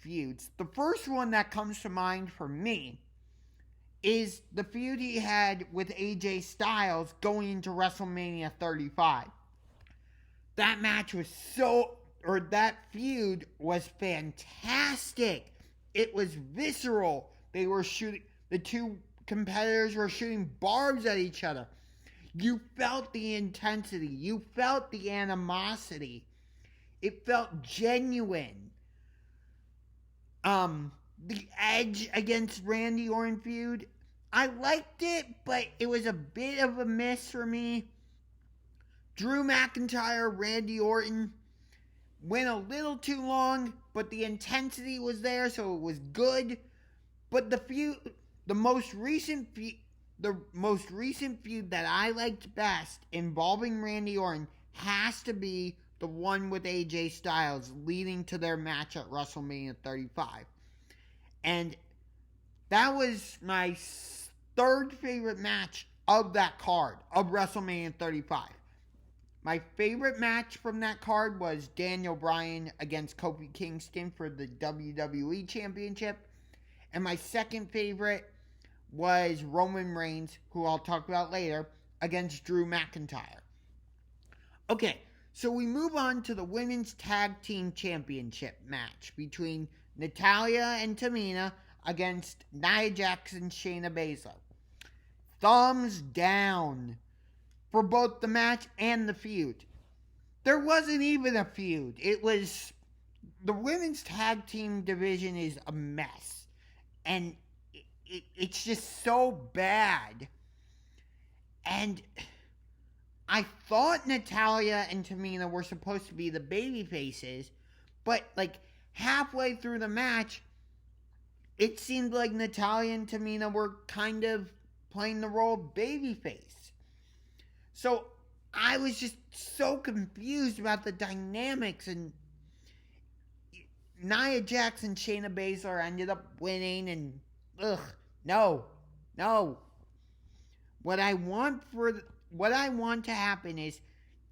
feuds. The first one that comes to mind for me is the feud he had with AJ Styles going into WrestleMania 35. That match was that feud was fantastic. It was visceral. The two competitors were shooting barbs at each other. You felt the intensity. You felt the animosity. It felt genuine. The Edge against Randy Orton feud, I liked it, but it was a bit of a miss for me. Drew McIntyre, Randy Orton went a little too long, but the intensity was there, so it was good. But the most recent feud that I liked best involving Randy Orton has to be the one with AJ Styles leading to their match at WrestleMania 35. And that was my third favorite match of that card, of WrestleMania 35. My favorite match from that card was Daniel Bryan against Kofi Kingston for the WWE Championship. And my second favorite was Roman Reigns, who I'll talk about later, against Drew McIntyre. Okay, so we move on to the Women's Tag Team Championship match between Natalya and Tamina against Nia Jax and Shayna Bazer. Thumbs down for both the match and the feud. There wasn't even a feud. It was... The women's tag team division is a mess. And it's just so bad. And I thought Natalya and Tamina were supposed to be the baby faces, but like halfway through the match, it seemed like Natalya and Tamina were kind of playing the role of babyface. So I was just so confused about the dynamics, and Nia Jax and Shayna Bazer ended up winning, and no. What I want to happen is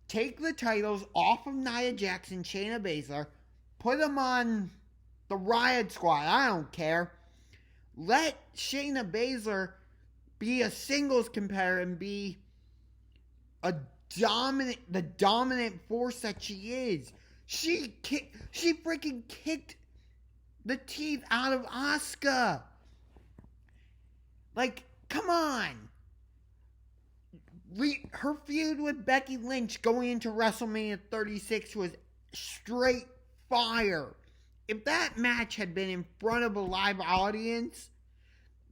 take the titles off of Nia Jax and Shayna Bazer, put them on the Riot Squad. I don't care. Let Shayna Bazer be a singles competitor and be the dominant force that she is. She freaking kicked the teeth out of Asuka. Like, come on. Her feud with Becky Lynch going into WrestleMania 36 was straight fire. If that match had been in front of a live audience,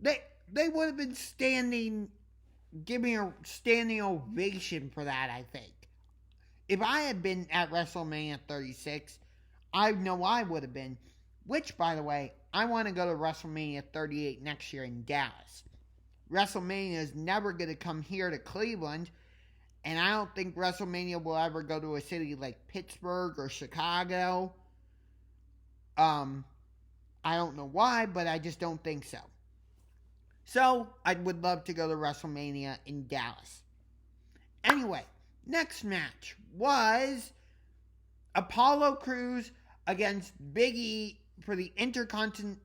they would have been giving a standing ovation for that, I think. If I had been at WrestleMania 36, I know I would have been. Which, by the way, I want to go to WrestleMania 38 next year in Dallas. WrestleMania is never going to come here to Cleveland, and I don't think WrestleMania will ever go to a city like Pittsburgh or Chicago. I don't know why, but I just don't think so. So, I would love to go to WrestleMania in Dallas. Anyway, next match was Apollo Crews against Big E for the Intercontinental...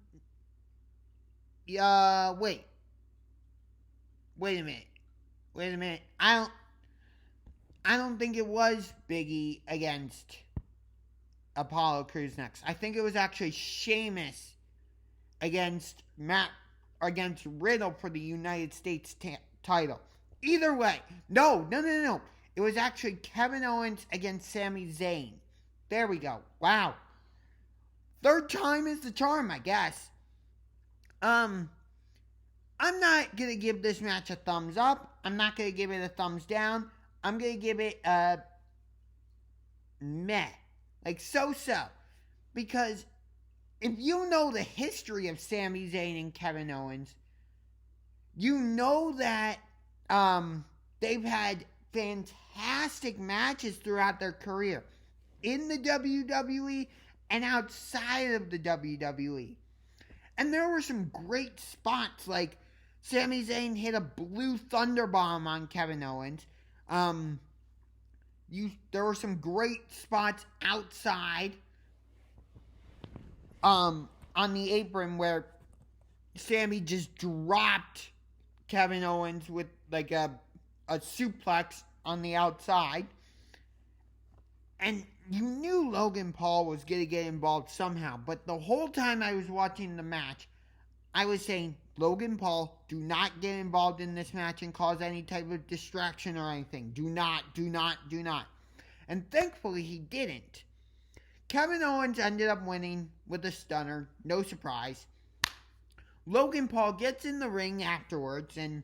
Wait a minute. I don't think it was Big E against Apollo Crews next. I think it was actually Sheamus against Riddle for the United States title. Either way. No. It was actually Kevin Owens against Sami Zayn. There we go. Wow. Third time is the charm, I guess. I'm not going to give this match a thumbs up. I'm not going to give it a thumbs down. I'm going to give it a meh. Like so-so. Because if you know the history of Sami Zayn and Kevin Owens, you know that they've had fantastic matches throughout their career. In the WWE and outside of the WWE. And there were some great spots, like Sami Zayn hit a blue thunder bomb on Kevin Owens. There were some great spots outside. on the apron where Sami just dropped Kevin Owens with like a suplex on the outside. And you knew Logan Paul was going to get involved somehow. But the whole time I was watching the match, I was saying, Logan Paul, do not get involved in this match and cause any type of distraction or anything. Do not. And thankfully he didn't. Kevin Owens ended up winning with a stunner. No surprise. Logan Paul gets in the ring afterwards and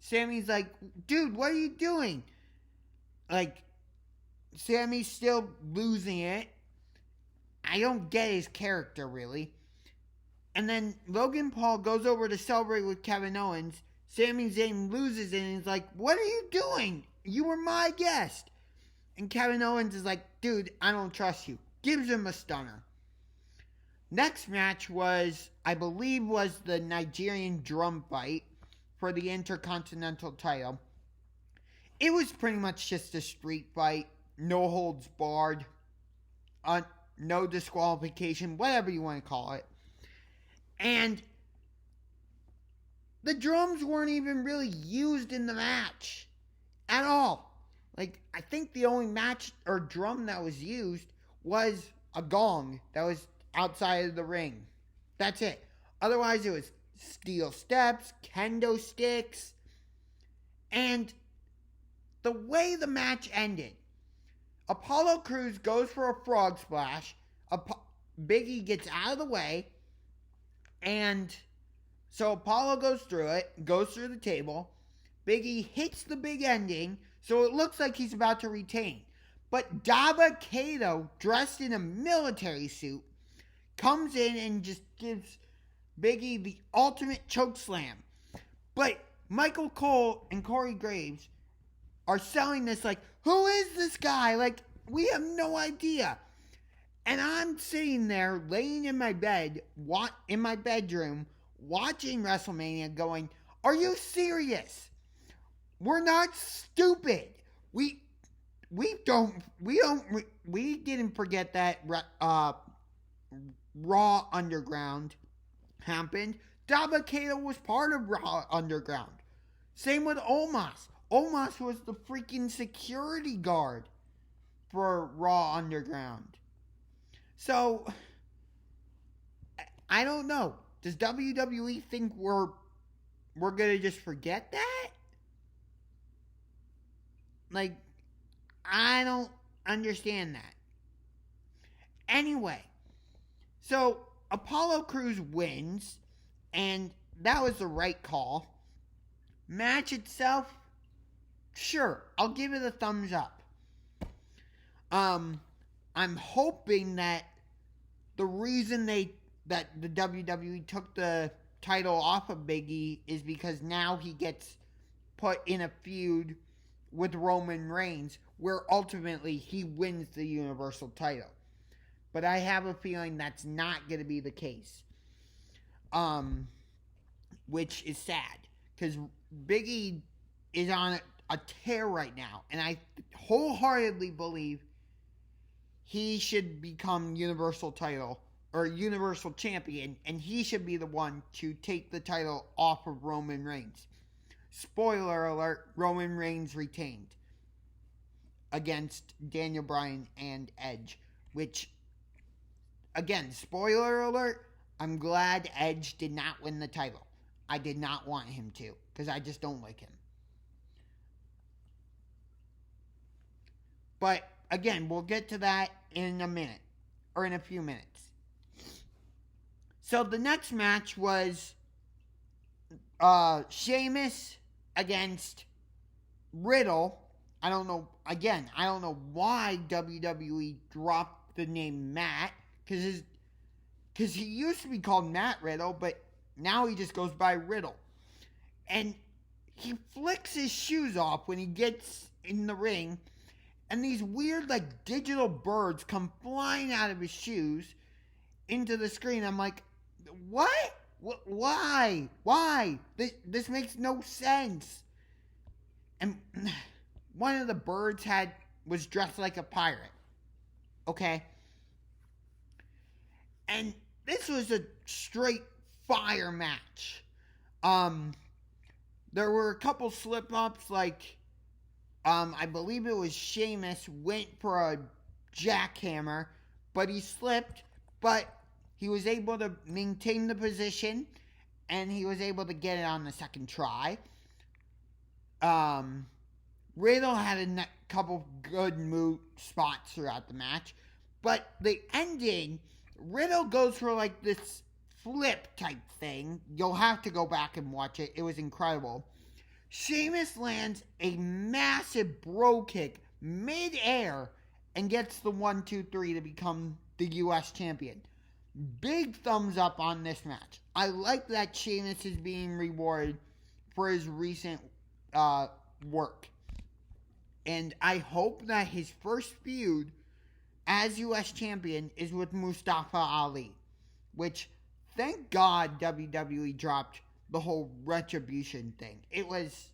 Sami's like, dude, what are you doing? Like, Sami's still losing it. I don't get his character, really. And then Logan Paul goes over to celebrate with Kevin Owens. Sami Zayn loses it and is like, what are you doing? You were my guest. And Kevin Owens is like, dude, I don't trust you. Gives him a stunner. Next match was, I believe, was the Nigerian drum fight for the Intercontinental title. It was pretty much just a street fight. No holds barred. No disqualification. Whatever you want to call it. And the drums weren't even really used in the match. At all. Like, I think the only match or drum that was used was a gong that was outside of the ring. That's it. Otherwise, it was steel steps, kendo sticks, and the way the match ended, Apollo Crews goes for a frog splash, Big E gets out of the way, and so Apollo goes through it, goes through the table, Big E hits the big ending, so it looks like he's about to retain. But Daba Kato, dressed in a military suit, comes in and just gives Big E the ultimate choke slam. But Michael Cole and Corey Graves are selling this like, who is this guy? Like, we have no idea. And I'm sitting there, laying in my bed, in my bedroom, watching WrestleMania going, are you serious? We're not stupid. We didn't forget that Raw Underground happened. Daba Kato was part of Raw Underground. Same with Omos. Omos was the freaking security guard for Raw Underground. So, I don't know. Does WWE think we're gonna just forget that? Like, I don't understand that. Anyway, so Apollo Crews wins, and that was the right call. Match itself, sure, I'll give it a thumbs up. I'm hoping that the reason that the WWE took the title off of Big E is because now he gets put in a feud with Roman Reigns, where ultimately he wins the Universal title. But I have a feeling that's not going to be the case. Which is sad, because Big E is on a tear right now, and I wholeheartedly believe he should become Universal title, or Universal Champion, and he should be the one to take the title off of Roman Reigns. Spoiler alert, Roman Reigns retained against Daniel Bryan and Edge, which, again, spoiler alert, I'm glad Edge did not win the title. I did not want him to, because I just don't like him. But, again, we'll get to that in a minute, or in a few minutes. So, the next match was Sheamus against Riddle. I don't know why WWE dropped the name Matt, because he used to be called Matt Riddle, but now he just goes by Riddle. And he flicks his shoes off when he gets in the ring, and these weird, like, digital birds come flying out of his shoes into the screen. I'm like, what? Why? This makes no sense. And one of the birds was dressed like a pirate. Okay? And this was a straight fire match. There were a couple slip-ups, like, I believe it was Sheamus went for a jackhammer, but he slipped, but he was able to maintain the position, and he was able to get it on the second try. Riddle had a couple good move spots throughout the match, but the ending, Riddle goes for like this flip type thing. You'll have to go back and watch it. It was incredible. Sheamus lands a massive bro kick mid-air and gets the 1-2-3 to become the U.S. champion. Big thumbs up on this match. I like that Sheamus is being rewarded for his recent work. And I hope that his first feud as U.S. champion is with Mustafa Ali, which, thank God, WWE dropped the whole retribution thing. It was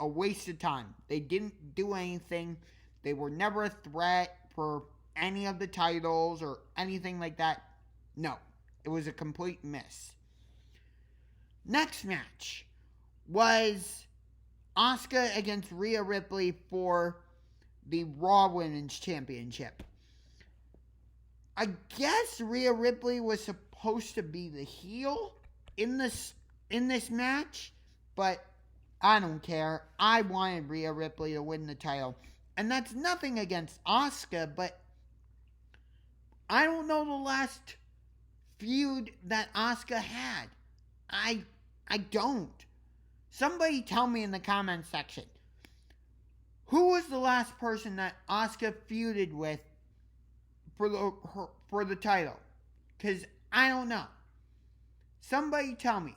a waste of time. They didn't do anything. They were never a threat for any of the titles or anything like that. No, it was a complete miss. Next match was Asuka against Rhea Ripley for the Raw Women's Championship. I guess Rhea Ripley was supposed to be the heel in this match, but I don't care. I wanted Rhea Ripley to win the title. And that's nothing against Asuka, but I don't know the last feud that Asuka had. I don't. Somebody tell me in the comment section. Who was the last person that Asuka feuded with for the title? Because I don't know. Somebody tell me.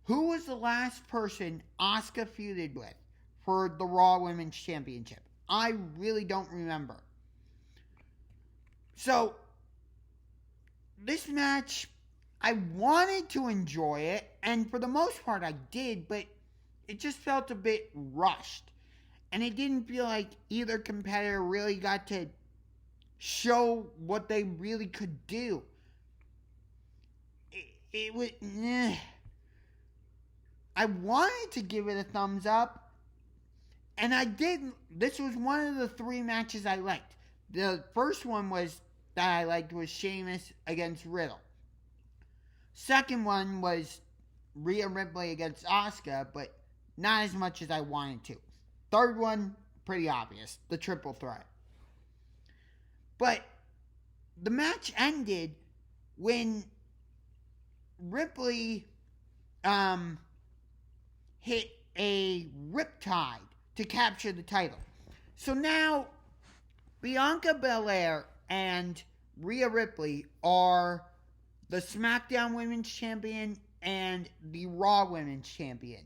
Who was the last person Asuka feuded with for the Raw Women's Championship? I really don't remember. So, this match, I wanted to enjoy it, and for the most part I did, but it just felt a bit rushed. And it didn't feel like either competitor really got to show what they really could do. It was... I wanted to give it a thumbs up, and I didn't. This was one of the 3 matches I liked. The first one was that I liked was Sheamus against Riddle. Second one was Rhea Ripley against Asuka, but not as much as I wanted to. Third one, pretty obvious, the triple threat. But the match ended when Ripley hit a riptide to capture the title. So now Bianca Belair and Rhea Ripley are the SmackDown Women's Champion and the Raw Women's Champion,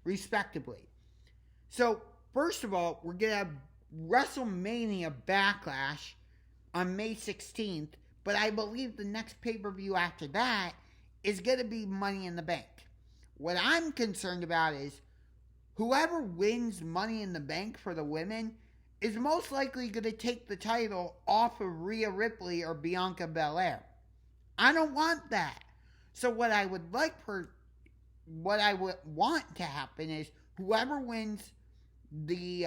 respectively. So, first of all, we're going to have WrestleMania Backlash on May 16th, but I believe the next pay-per-view after that is going to be Money in the Bank. What I'm concerned about is whoever wins Money in the Bank for the women is most likely going to take the title off of Rhea Ripley or Bianca Belair. I don't want that. So what I would want to happen is whoever wins the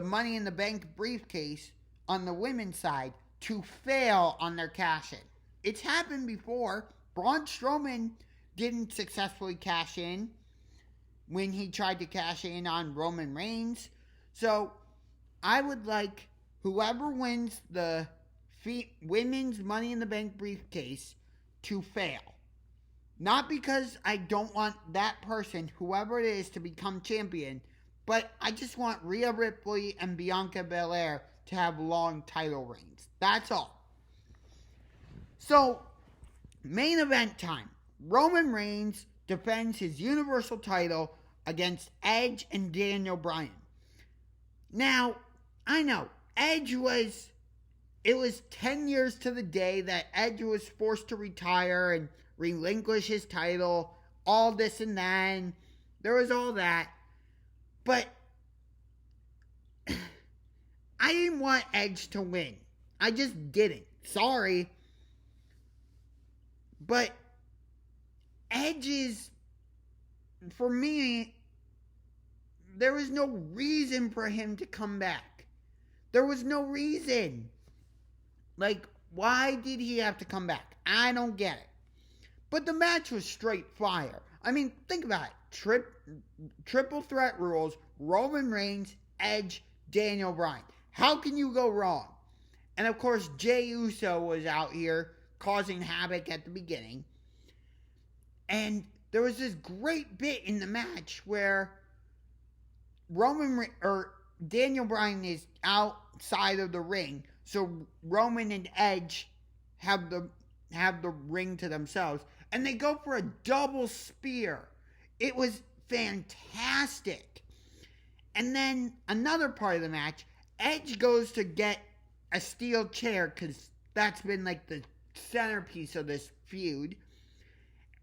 Money in the Bank briefcase on the women's side to fail on their cash-in. It's happened before. Braun Strowman didn't successfully cash in when he tried to cash in on Roman Reigns. So I would like whoever wins the women's Money in the Bank briefcase to fail. Not because I don't want that person, whoever it is, to become champion, but I just want Rhea Ripley and Bianca Belair to have long title reigns. That's all. So, main event time. Roman Reigns defends his Universal title against Edge and Daniel Bryan. Now, I know, it was 10 years to the day that Edge was forced to retire and relinquish his title, all this and that, and there was all that. But I didn't want Edge to win. I just didn't. Sorry. But Edge is, for me, there was no reason for him to come back. There was no reason. Like, why did he have to come back? I don't get it. But the match was straight fire. I mean, think about it. Triple threat rules, Roman Reigns, Edge, Daniel Bryan. How can you go wrong? And of course, Jey Uso was out here causing havoc at the beginning. And there was this great bit in the match where Daniel Bryan is outside of the ring, so Roman and Edge have the ring to themselves, and they go for a double spear. It was fantastic. And then another part of the match, Edge goes to get a steel chair, because that's been like the centerpiece of this feud,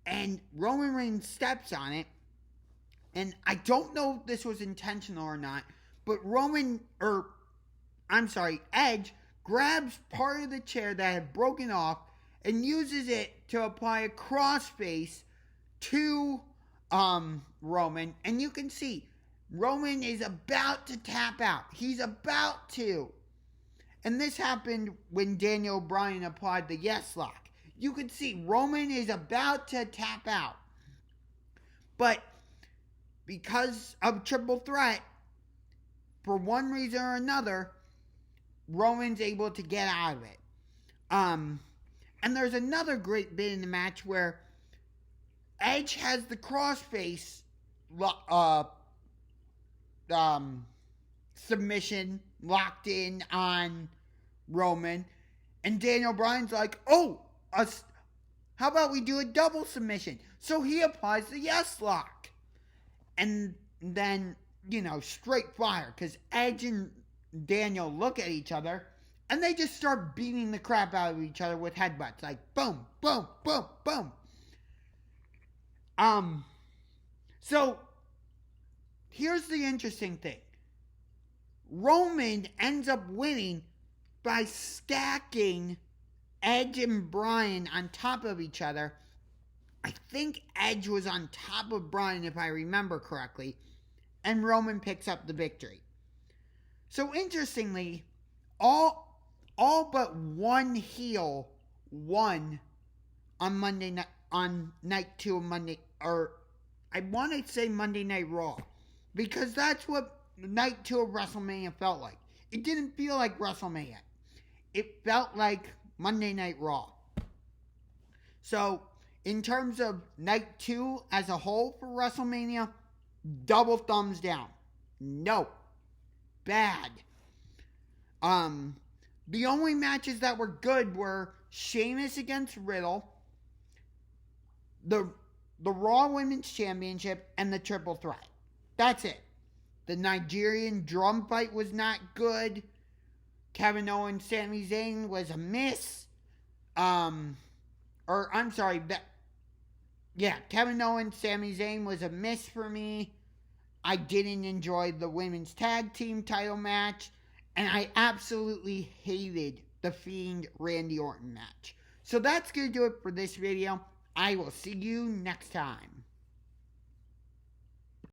and Roman Reigns steps on it, and I don't know if this was intentional or not, but Edge grabs part of the chair that had broken off and uses it to apply a crossface to Roman, and you can see Roman is about to tap out. He's about to. And this happened when Daniel Bryan applied the yes lock. You could see Roman is about to tap out. But because of triple threat, for one reason or another, Roman's able to get out of it. And there's another great bit in the match where Edge has the crossface submission locked in on Roman, and Daniel Bryan's like, how about we do a double submission? So he applies the yes lock, and then, straight fire, because Edge and Daniel look at each other, and they just start beating the crap out of each other with headbutts, like boom, boom, boom, boom. So here's the interesting thing. Roman ends up winning by stacking Edge and Bryan on top of each other. I think Edge was on top of Bryan, if I remember correctly, and Roman picks up the victory. So interestingly, all but one heel won on Monday night, on night 2 of Monday, or I want to say Monday Night Raw, because that's what night 2 of WrestleMania felt like. It didn't feel like WrestleMania. It felt like Monday Night Raw. So, in terms of night 2 as a whole for WrestleMania, double thumbs down. No. Bad. The only matches that were good were Sheamus against Riddle, the Raw Women's Championship, and the Triple Threat. That's it. The Nigerian drum fight was not good. Kevin Owens, Sami Zayn was a miss. Kevin Owens, Sami Zayn was a miss for me. I didn't enjoy the women's tag team title match. And I absolutely hated the Fiend Randy Orton match. So that's going to do it for this video. I will see you next time.